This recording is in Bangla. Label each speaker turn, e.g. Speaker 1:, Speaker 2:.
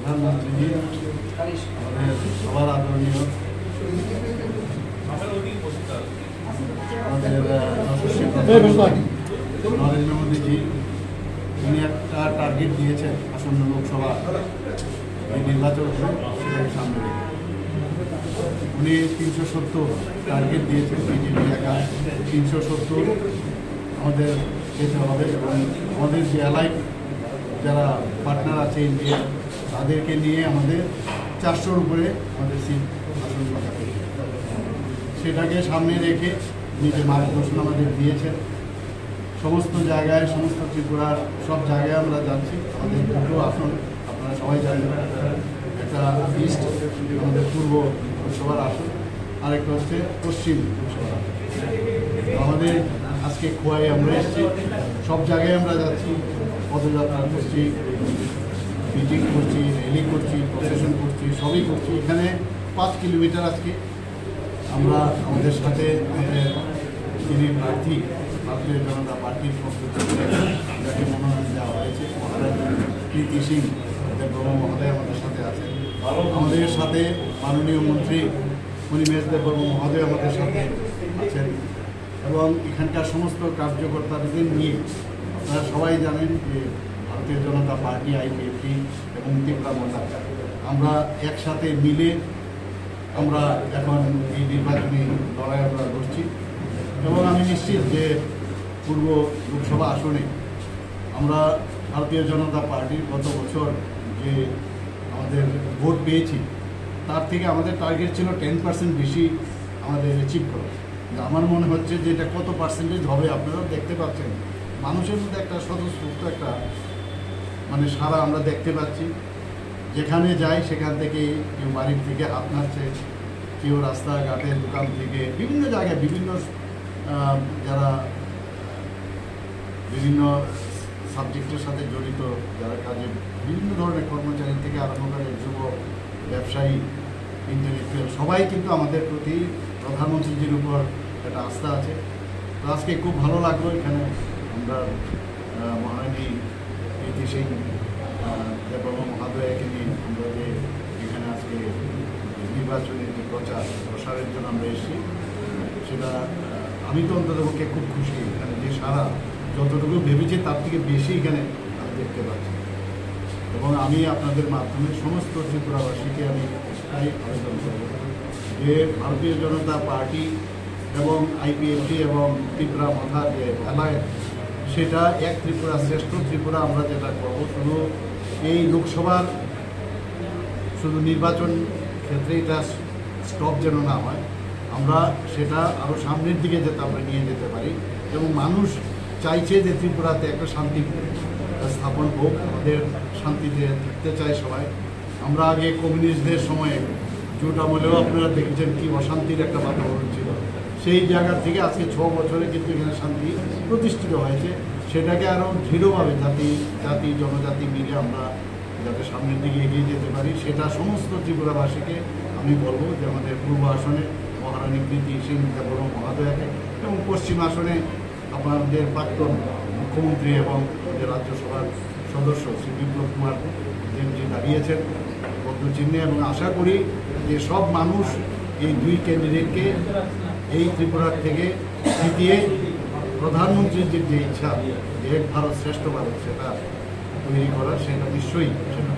Speaker 1: প্রধানমন্ত্রীজি, আমাদের সবার আদরণীয় আমাদের যশস্বী প্রধানমন্ত্রী নরেন্দ্র মোদীজি, উনি একটা টার্গেট দিয়েছেন আসন্ন লোকসভা নির্বাচন সেটাকে সামনে রেখে উনি 370 টার্গেট দিয়েছেন। বিজেপি একা 370 আমাদের যেতে হবে এবং আমাদের যে এলাইট যারা পার্টনার আছে ইন্ডিয়া তাদেরকে নিয়ে আমাদের 400-র উপরে আমাদের সিট আসন পাঠাতে, সেটাকে সামনে রেখে নিজে মার্গদর্শন আমাদের দিয়েছেন। সমস্ত জায়গায়, সমস্ত ত্রিপুরার সব জায়গায় আমরা যাচ্ছি। আমাদের দুটো আসন আপনারা সবাই জানেন, একটা ইস্ট আমাদের পূর্ব লোকসভার আসন, আরেকটা হচ্ছে পশ্চিম লোকসভার আসন। আমাদের আজকে খোয়াই আমরা এসেছি, সব জায়গায় আমরা যাচ্ছি, পদযাত্রা করছি, মিটিং করছি, র্যালি করছি, প্রসেশন করছি, সবই করছি। এখানে 5 কিলোমিটার আজকে আমরা আমাদের সাথে আমাদের যিনি প্রার্থী ভারতীয় জনতা পার্টির পক্ষ থেকে যাকে মনোনয়ন দেওয়া হয়েছে মহারাজ প্রীতি সিং দেববর্মা মহোদয় আমাদের সাথে আছেন। আমাদের সাথে মাননীয় মন্ত্রী মণিমেশ দেববর্মা মহোদয় আমাদের সাথে আছেন এবং এখানকার সমস্ত কার্যকর্তাদের নিয়ে আপনারা সবাই জানেন যে ভারতীয় জনতা পার্টি, আইপিএফটি এবং ত্রিপুরা মোর্চা আমরা একসাথে মিলে আমরা এখন এই নির্বাচনী লড়াই আমরা করছি এবং আমি নিশ্চিত যে পূর্ব লোকসভা আসনে আমরা ভারতীয় জনতা পার্টির গত বছর যে আমাদের ভোট পেয়েছি তার থেকে আমাদের টার্গেট ছিল 10% বেশি আমাদের অ্যাচিভ করা। আমার মনে হচ্ছে যে এটা কত পার্সেন্টেজ হবে আপনারা দেখতে পাচ্ছেন, মানুষের মধ্যে একটা স্বতঃস্ফূর্ত একটা মানে সারা আমরা দেখতে পাচ্ছি। যেখানে যাই সেখান থেকে কেউ বাড়ির থেকে হাত নাড়ছে, কেউ রাস্তাঘাটের দোকান থেকে বিভিন্ন জায়গায় বিভিন্ন যারা বিভিন্ন সাবজেক্টের সাথে জড়িত যারা কাজে বিভিন্ন ধরনের কর্মচারী থেকে আরম্ভ করে যুব ব্যবসায়ী, ইন্টেলেকচুয়াল সবাই কিন্তু আমাদের প্রতি প্রধানমন্ত্রীজির উপর একটা আস্থা আছে। তো আজকে খুব ভালো লাগলো এখানে আমরা মহারানী প্রীতি সিং দেববর্মা মহোদয়কে নিয়ে আমরা যে এখানে আজকে নির্বাচনের যে প্রসারের জন্য আমরা এসেছি সেটা আমি তো অন্ততপক্ষে খুব খুশি। এখানে যে সারা যতটুকু ভেবেছি তার থেকে বেশি এখানে আমি দেখতে পাচ্ছি এবং আমি আপনাদের মাধ্যমে সমস্ত ত্রিপুরাবাসীকে আমি তাই আবেদন করব যে ভারতীয় জনতা পার্টি এবং আইপিএফটি এবং ত্রিপুরা মাথার যে অ্যালায়েন্স সেটা এক ত্রিপুরা শ্রেষ্ঠ ত্রিপুরা আমরা যেটা করবো শুধু এই লোকসভার শুধু নির্বাচন ক্ষেত্রে এটা স্টপ যেন না হয়, আমরা সেটা আরও সামনের দিকে যাতে আমরা নিয়ে যেতে পারি এবং মানুষ চাইছে যে ত্রিপুরাতে একটা শান্তি স্থাপন হোক, আমাদের শান্তিতে থাকতে চায় সবাই। আমরা আগে কমিউনিস্টদের সময়ে জোট আমলেও আপনারা দেখেছেন কি অশান্তির একটা বাতাবরণ ছিল, সেই জায়গা থেকে আজকে 6 বছরে কিন্তু এখানে শান্তি প্রতিষ্ঠিত হয়েছে। সেটাকে আরও দৃঢ়ভাবে জাতি জনজাতি মিলে আমরা যাতে সামনের দিকে এগিয়ে যেতে পারি সেটা সমস্ত ত্রিপুরাবাসীকে আমি বলবো যে আমাদের পূর্ব আসনে মহারানী প্রীতি সিং দেববর্মা মহোদয়কে এবং পশ্চিম আসনে আপনাদের প্রাক্তন মুখ্যমন্ত্রী এবং আমাদের রাজ্যসভার সদস্য শ্রী বিপ্লব কুমার দেবজি দাঁড়িয়েছেন পদ্মচিহ্নে এবং আশা করি যে সব মানুষ এই 2 ক্যান্ডিডেটকে এই ত্রিপুরার থেকে জিতিয়ে প্রধানমন্ত্রীর যে ইচ্ছা যে এক ভারত শ্রেষ্ঠ ভারত সেটা তৈরি করা সেটা নিশ্চয়ই সেটা